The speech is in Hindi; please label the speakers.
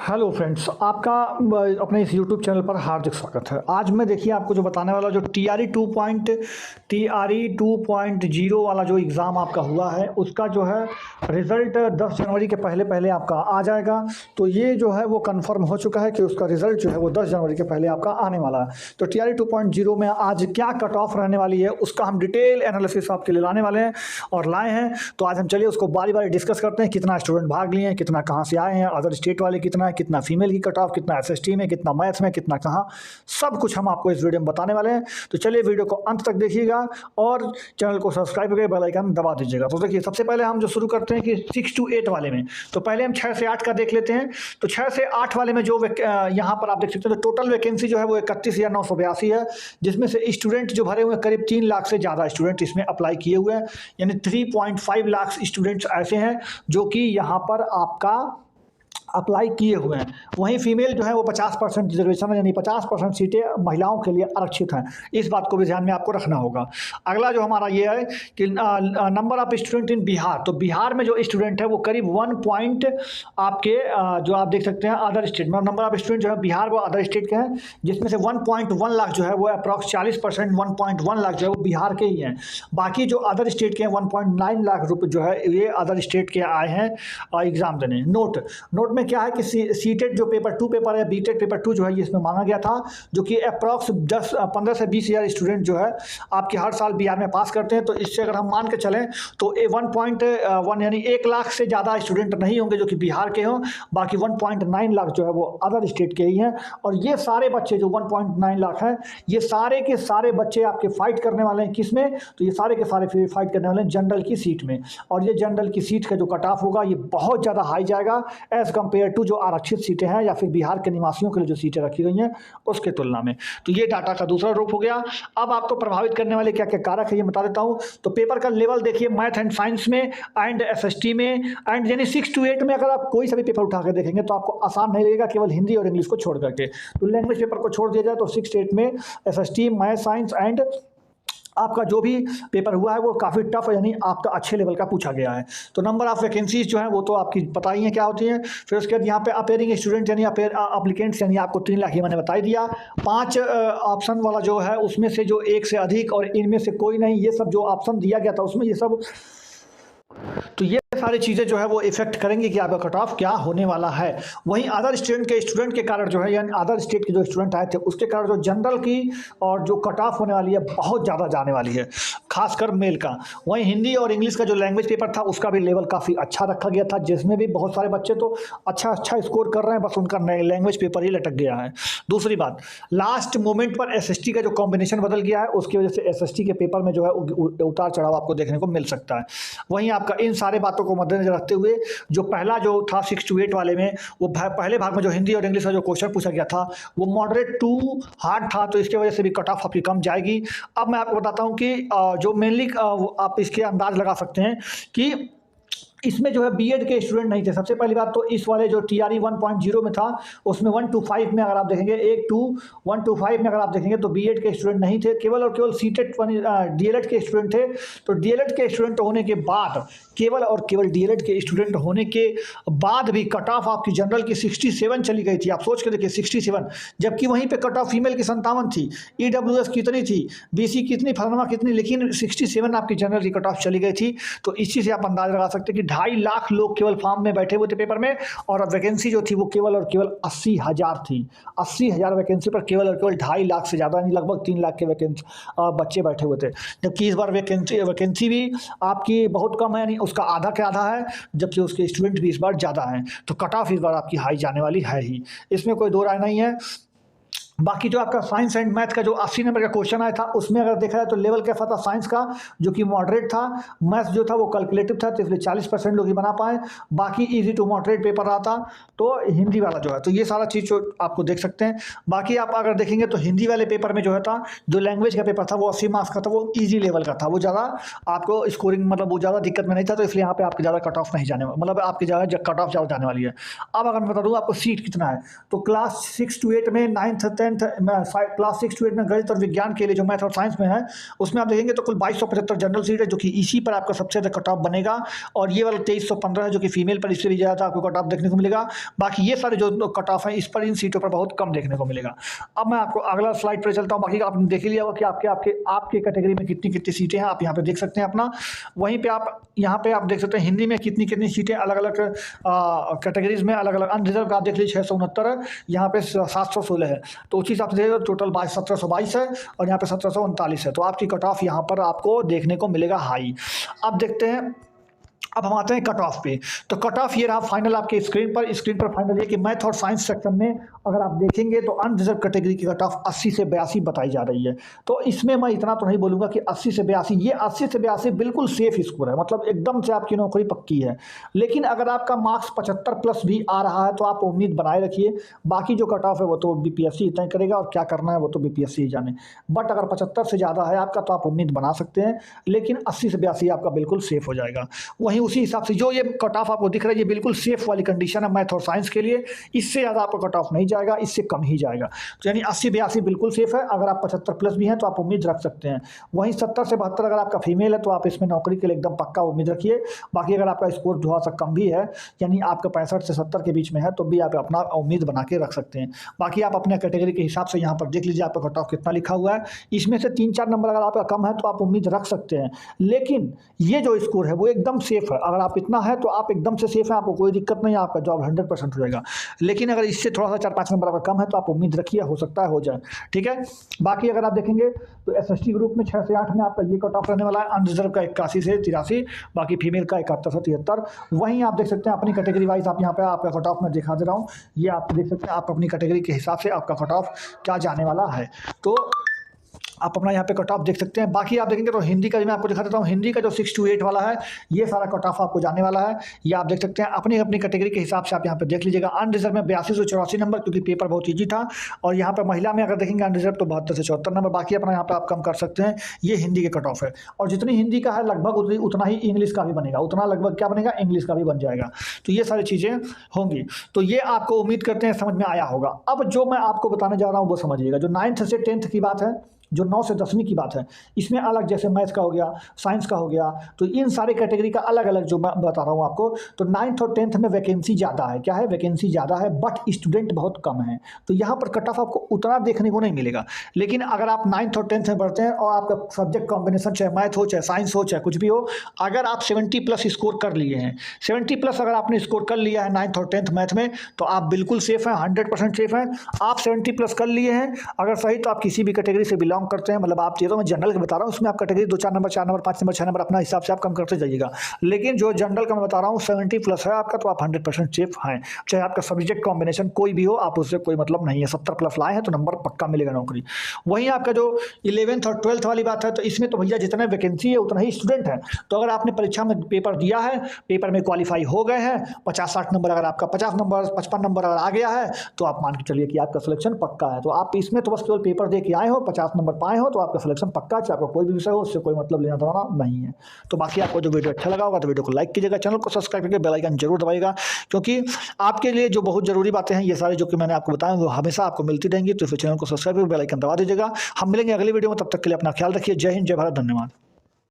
Speaker 1: हेलो फ्रेंड्स, आपका अपने इस यूट्यूब चैनल पर हार्दिक स्वागत है। आज मैं देखिए आपको जो बताने वाला जो TRE 2.0 वाला जो एग्ज़ाम आपका हुआ है उसका जो है रिज़ल्ट 10 जनवरी के पहले पहले आपका आ जाएगा। तो ये जो है वो कंफर्म हो चुका है कि उसका रिज़ल्ट जो है वो 10 जनवरी के पहले आपका आने वाला है। तो TRE 2.0 में आज क्या कट ऑफ रहने वाली है उसका हम डिटेल एनालिसिस आपके लिए लाने वाले हैं और लाए हैं। तो आज हम चलिए उसको बारी बारी डिस्कस करते हैं। कितना स्टूडेंट भाग लिए हैं, कितना कहाँ से आए हैं, अदर स्टेट वाले कितना है, कितना फीमेल की कट ऑफ, कितना एसएसटी में, कितना मैथ्स में, कितना कहाँ, सब कुछ हम आपको इस वीडियो में बताने वाले हैं। तो चलिए वीडियो को अंत तक देखिएगा और चैनल को सब्सक्राइब करके बेल आइकन दबा दीजिएगा। तो देखिए सबसे पहले हम जो शुरू करते हैं कि 6 to 8 वाले में, तो पहले हम 6 से 8 का देख लेते हैं। तो 6 से 8 वाले में जो यहाँ पर आप देख सकते हैं तो टोटल वैकेंसी जो है वो 31,982 है, जिसमें से स्टूडेंट जो भरे हुए हैं करीब 3 लाख से ज़्यादा स्टूडेंट इसमें अप्लाई किए हुए हैं। यानी 3.5 लाख स्टूडेंट्स ऐसे हैं जो कि यहाँ पर आपका अप्लाई किए हुए हैं। वहीं फीमेल जो है वो 50% रिजर्वेशन है, यानी 50% सीटें महिलाओं के लिए आरक्षित हैं। इस बात को भी ध्यान में आपको रखना होगा। अगला जो हमारा ये है कि number of student in Bihar, तो बिहार में जो स्टूडेंट है वो करीब 1 पॉइंट आपके जो आप देख सकते हैं अदर स्टेट में नंबर ऑफ स्टूडेंट जो है बिहार वो अदर स्टेट के हैं, जिसमें से 1.1 लाख जो है वो अप्रॉक्स 40% 1.1 लाख जो है वो बिहार के ही हैं। बाकी जो अदर स्टेट के हैं 1.9 लाख रुपये जो है ये अदर स्टेट के आए हैं एग्ज़ाम देने। नोट में क्या है कि सीटेट जो पेपर 2 पेपर है, बीटेट पेपर 2 जो है ये इसमें मांगा गया था, जो कि अप्रॉक्स 15 से 20 हज़ार स्टूडेंट जो है आपके हर साल बिहार में पास करते हैं। तो इससे अगर हम मान के चलें तो 1.1 यानी 1 लाख से ज़्यादा स्टूडेंट नहीं होंगे जो कि बिहार के हों। बाकी 1.9 लाख जो है वो अदर स्टेट के ही हैं। और ये सारे बच्चे जो 1.9 लाख हैं ये सारे के सारे बच्चे आपके फाइट करने वाले हैं किस में, तो ये सारे के सारे फाइट करने वाले हैं जनरल की सीट में। और ये जनरल की सीट का जो कट ऑफ होगा ये बहुत ज़्यादा हाई जाएगा एज कंपेयर टू जो आरक्षित सीटें हैं या फिर बिहार के निवासियों के लिए जो सीटें रखी गई हैं उसके तुलना में। तो ये डाटा का दूसरा रूप हो गया। अब आपको प्रभावित करने वाले क्या क्या कारक है ये बता देता हूँ। तो पेपर का लेवल देखिए मैथ एंड साइंस में एंड एसएसटी में एंड यानी 6 to 8 में अगर आप कोई सा भी पेपर उठा कर देखेंगे तो आपको आसान नहीं लगेगा, केवल हिंदी और इंग्लिश को छोड़ करके। तो लैंग्वेज पेपर को छोड़ दिया जाए तो 6 to 8 में एसएसटी, मैथ, साइंस एंड आपका जो भी पेपर हुआ है वो काफ़ी टफ यानी आपका अच्छे लेवल का पूछा गया है। तो नंबर ऑफ वैकेंसीज जो है वो तो आपकी पता ही है क्या होती हैं। फिर उसके बाद यहाँ पे अपेयरिंग स्टूडेंट यानी अप्लीकेंट्स यानी आपको 3 लाख ही मैंने बता ही दिया। 5 ऑप्शन वाला जो है उसमें से जो 1 से अधिक और इनमें से कोई नहीं, ये सब जो ऑप्शन दिया गया था उसमें ये सब, तो ये सारी चीज़ें जो है वो इफेक्ट करेंगी कि आपका कट ऑफ क्या होने वाला है। वहीं अदर स्टूडेंट के कारण जो है यानी अदर स्टेट के जो स्टूडेंट आए थे उसके कारण जो जनरल की और जो कट ऑफ होने वाली है बहुत ज़्यादा जाने वाली है, खासकर मेल का। वहीं हिंदी और इंग्लिश का जो लैंग्वेज पेपर था उसका भी लेवल काफ़ी अच्छा रखा गया था, जिसमें भी बहुत सारे बच्चे तो अच्छा स्कोर कर रहे हैं, बस उनका लैंग्वेज पेपर ही लटक गया है। दूसरी बात, लास्ट मोमेंट पर एसएसटी का जो कॉम्बिनेशन बदल गया है उसकी वजह से एसएसटी के पेपर में जो है उतार चढ़ाव आपको देखने को मिल सकता है। वहीं आपका इन सारे बातों को मद्देनजर रखते हुए जो पहला जो था 6 to 8 वाले में वो पहले भाग में जो हिंदी और इंग्लिश का जो क्वेश्चन पूछा गया था वो मॉडरेट टू हार्ड था, तो इसके वजह से भी कट ऑफ आपकी कम जाएगी। अब मैं आपको बताता हूं कि जो मेनली आप इसके अंदाज लगा सकते हैं कि इसमें जो है बीएड के स्टूडेंट नहीं थे। सबसे पहली बात तो इस वाले जो TRE 1.0 में था उसमें 1 to 5 में अगर आप देखेंगे 1 to 5 में अगर आप देखेंगे तो बीएड के स्टूडेंट नहीं थे, केवल और केवल सीटेट डीएलएड के स्टूडेंट थे। तो डीएलएड के स्टूडेंट होने के बाद केवल और केवल डीएलएड के स्टूडेंट होने के बाद भी कट ऑफ आपकी जनरल की 67 चली गई थी। आप सोच के देखिए 67, जबकि वहीं पे कट ऑफ फीमेल की 57 थी, ईडब्ल्यूएस कितनी थी, बीसी कितनी, फलनमा कितनी, लेकिन 67 आपकी जनरल की कट ऑफ चली गई थी। तो इस चीज़ से आप अंदाज लगा सकते हैं कि 2.5 लाख लोग केवल फॉर्म में बैठे हुए थे पेपर में और वैकेंसी जो थी वो केवल और केवल 80,000 थी। 80,000 वैकेंसी पर केवल और केवल 2.5 लाख से ज़्यादा नहीं लगभग 3 लाख के वैकेंसी बच्चे बैठे हुए थे, जबकि इस बार वैकेंसी भी आपकी बहुत कम है, यानी उसका आधा के आधा है, जबकि उसके स्टूडेंट भी इस बार ज़्यादा हैं। तो कट ऑफ इस बार आपकी हाई जाने वाली है ही, इसमें कोई दो राय नहीं है। बाकी जो आपका साइंस एंड मैथ का जो 80 नंबर का क्वेश्चन आया था उसमें अगर देखा जाए तो लेवल कैसा था साइंस का, जो कि मॉडरेट था। मैथ्स जो था वो कैलकुलेटिव था, तो इसलिए 40% लोग ही बना पाए। बाकी इजी टू मॉडरेट पेपर रहा था। तो हिंदी वाला जो है तो ये सारा चीज़ जो आपको देख सकते हैं। बाकी आप अगर देखेंगे तो हिंदी वाले पेपर में जो है था जो लैंग्वेज का पेपर था वो 80 मार्क्स का था, वो ईजी लेवल का था, वो ज़्यादा आपको स्कोरिंग मतलब वो ज़्यादा दिक्कत में नहीं था। तो इसलिए यहाँ पे आपके ज़्यादा कट ऑफ नहीं जाने मतलब आपकी ज़्यादा कट ऑफ ज़्यादा जाने वाली है। अब अगर मैं बता दूँ आपको सीट कितना है, तो क्लास 6 to 8 में 9th 10th क्लास 6 to 8 में गणित और विज्ञान के लिए जो मैथ और साइंस में है, उसमें आप देखेंगे तो कुल 2275 जनरल सीट है, जो कि इसी पर आपका सबसे ज़्यादा कट ऑफ बनेगा। और ये वाला 2315 है जो कि फीमेल पर, इससे भी ज़्यादा आपको कट ऑफ देखने को मिलेगा। बाकी ये सारे जो कट ऑफ है इस पर, इन सीटों पर बहुत कम देखने को मिलेगा। अब मैं आपको अगला स्लाइड पर चलता हूँ। बाकी आपने देख लिया होगा कि आपके कैटेगरी में कितनी कितनी सीटें हैं, आप यहाँ पे देख सकते हैं अपना। वहीं पे आप यहाँ पे आप देख सकते हैं हिंदी में कितनी कितनी सीटें अलग अलग कैटेगरीज में अलग अलग। अनरिजर्व आप देख लीजिए 669 है, यहाँ पे 716 है, तो उसी हिसाब से टोटल 1722 है और यहाँ पे 1739 है। तो आपकी कट ऑफ यहाँ पर आपको देखने को मिलेगा हाई। अब देखते हैं, अब हम आते हैं कट ऑफ पे। तो कट ऑफ ये रहा फाइनल आपके स्क्रीन पर फाइनल ये कि मैथ और साइंस सेक्शन में अगर आप देखेंगे तो अनरिजर्व कैटेगरी की कट ऑफ 80 से 82 बताई जा रही है। तो इसमें मैं इतना तो नहीं बोलूँगा कि 80 से 82, ये 80 से 82 बिल्कुल सेफ स्कोर है, मतलब एकदम से आपकी नौकरी पक्की है। लेकिन अगर आपका मार्क्स 75 प्लस भी आ रहा है तो आप उम्मीद बनाए रखिए। बाकी जो कट ऑफ है वो तो बीपीएससी इतना ही करेगा, और क्या करना है वो तो बीपीएससी ही जाने। बट अगर 75 से ज़्यादा है आपका तो आप उम्मीद बना सकते हैं, लेकिन 80 से 82 आपका बिल्कुल सेफ हो जाएगा। वहीं उसी हिसाब से जो ये कट ऑफ आपको दिख रहा है ये बिल्कुल सेफ वाली कंडीशन है मैथ और साइंस के लिए। इससे ज़्यादा आपका कट ऑफ नहीं जाएगा, इससे कम ही जाएगा। तो यानी 80-82 बिल्कुल सेफ है। अगर आप 75 प्लस भी हैं तो आप उम्मीद रख सकते हैं। वहीं 70 से 72 अगर आपका फीमेल है तो आप इसमें नौकरी के लिए एकदम पक्का उम्मीद रखिए। बाकी अगर आपका स्कोर थोड़ा सा कम भी है, यानी आपका 65 से 70 के बीच में है, तो भी आप अपना उम्मीद बना के रख सकते हैं। बाकी आप अपने कैटेगरी के हिसाब से यहाँ पर देख लीजिए आपका कट ऑफ कितना लिखा हुआ है। इसमें से 3-4 नंबर अगर आपका कम है तो आप उम्मीद रख सकते हैं, लेकिन ये जो स्कोर है वो एकदम सेफ है। अगर आप इतना है तो आप एकदम से सेफ है, आपको कोई दिक्कत नहीं है, आपका जॉब 100% हो जाएगा। लेकिन अगर इससे थोड़ा सा 4-5 नंबर अगर कम है तो आप उम्मीद रखिए, हो सकता है हो जाए, ठीक है। बाकी अगर आप देखेंगे तो एसएसटी ग्रुप में 6 से 8 में आपका ये कट ऑफ रहने वाला है। अनरिजर्व का 81 से 83, बाकी फीमेल का 71 से 73। वहीं आप देख सकते हैं अपनी कैटेगरी वाइज, आप यहाँ पे आपका कट ऑफ मैं दिखा दे रहा हूँ, ये आप देख सकते हैं आप अपनी कैटेगरी के हिसाब से आपका कट ऑफ क्या जाने वाला है। तो आप अपना यहाँ पे कट ऑफ देख सकते हैं। बाकी आप देखेंगे तो हिंदी का भी मैं आपको दिखा देता हूँ। हिंदी का जो 6 to 8 वाला है ये सारा कट ऑफ आपको जाने वाला है, ये आप देख सकते हैं अपनी अपनी कैटेगरी के हिसाब से आप यहाँ पे देख लीजिएगा। अनरिजर्व में 82 से 84 नंबर, क्योंकि पेपर बहुत ईजी था। और यहाँ पर महिला में अगर देखेंगे अनरिजर्व तो 72 से 74 नंबर। बाकी अपना यहाँ पर आप कम कर सकते हैं, ये हिंदी के कट ऑफ है। और जितनी हिंदी का है लगभग उतना ही इंग्लिश का भी बनेगा, उतना लगभग क्या बनेगा, इंग्लिश का भी बन जाएगा। तो ये सारी चीज़ें होंगी। तो ये आपको उम्मीद करते हैं समझ में आया होगा। अब जो मैं आपको बताने जा रहा हूँ वो समझिएगा। जो 9th से 10th की बात है, जो 9 से 10वीं की बात है, इसमें अलग जैसे मैथ्स का हो गया, साइंस का हो गया, तो इन सारे कैटेगरी का अलग अलग जो मैं बता रहा हूँ आपको। तो 9th और 10th में वैकेंसी ज़्यादा है, क्या है, वैकेंसी ज़्यादा है, बट स्टूडेंट बहुत कम है। तो यहाँ पर कट ऑफ आपको उतना देखने को नहीं मिलेगा। लेकिन अगर आप 9th और 10th में पढ़ते हैं और आपका सब्जेक्ट कॉम्बिनेशन चाहे मैथ हो, चाहे साइंस हो, चाहे कुछ भी हो, अगर आप 70 प्लस स्कोर कर लिए हैं, 70 प्लस अगर आपने स्कोर कर लिया है 9th और 10th मैथ में, तो आप बिल्कुल सेफ हैं, 100% सेफ हैं। आप 70 प्लस कर लिए हैं अगर सही, तो आप किसी भी कैटेगरी से बिलोंग करते हैं, मतलब आप ये तो मैं जनरल का बता रहा हूँ, उसमें आप category 2-4 number, 4 number, 5 number, 6 number अपना हिसाब से आप कम करते जाइएगा। लेकिन जो जनरल का मैं बता रहा हूँ 70 प्लस है आपका, तो आप 100% सेफ हैं। चाहे आपका सब्जेक्ट कॉम्बिनेशन कोई भी हो, आप उससे कोई मतलब नहीं है। 70 प्लस लाए हैं तो नंबर पक्का मिलेगा नौकरी। वहीं आपका जो 11th और 12th वाली बात है, तो इसमें तो भैया जितने वैकेंसी है उतना ही स्टूडेंट है। तो अगर आपने परीक्षा में पेपर दिया है, पेपर में क्वालिफाई हो गए हैं, 50-60 नंबर, अगर आपका 50 नंबर 55 नंबर अगर आ गया है, तो आप मान के चलिए कि आपका सिलेक्शन पक्का है। तो आप इसमें तो बस केवल पेपर दे के आए हो, 50 नंबर पाए हो, तो आपका सिलेक्शन पक्का। चाहे आपका कोई भी विषय हो, उससे कोई मतलब लेना देना नहीं है। तो बाकी आपको जो वीडियो अच्छा लगा होगा तो वीडियो को लाइक कीजिएगा, चैनल को सब्सक्राइब करके बेल आइकन जरूर दबाइएगा, क्योंकि आपके लिए जो बहुत जरूरी बातें हैं ये सारी जो कि मैंने आपको बताया वो हमेशा आपको मिलती रहेंगी। तो फिर चैनल को सब्सक्राइब करके बेल आइकन दबा दीजिएगा। हम मिलेंगे अगली वीडियो में, तब तक के लिए अपना ख्याल रखिए। जय हिंद, जय भारत, धन्यवाद।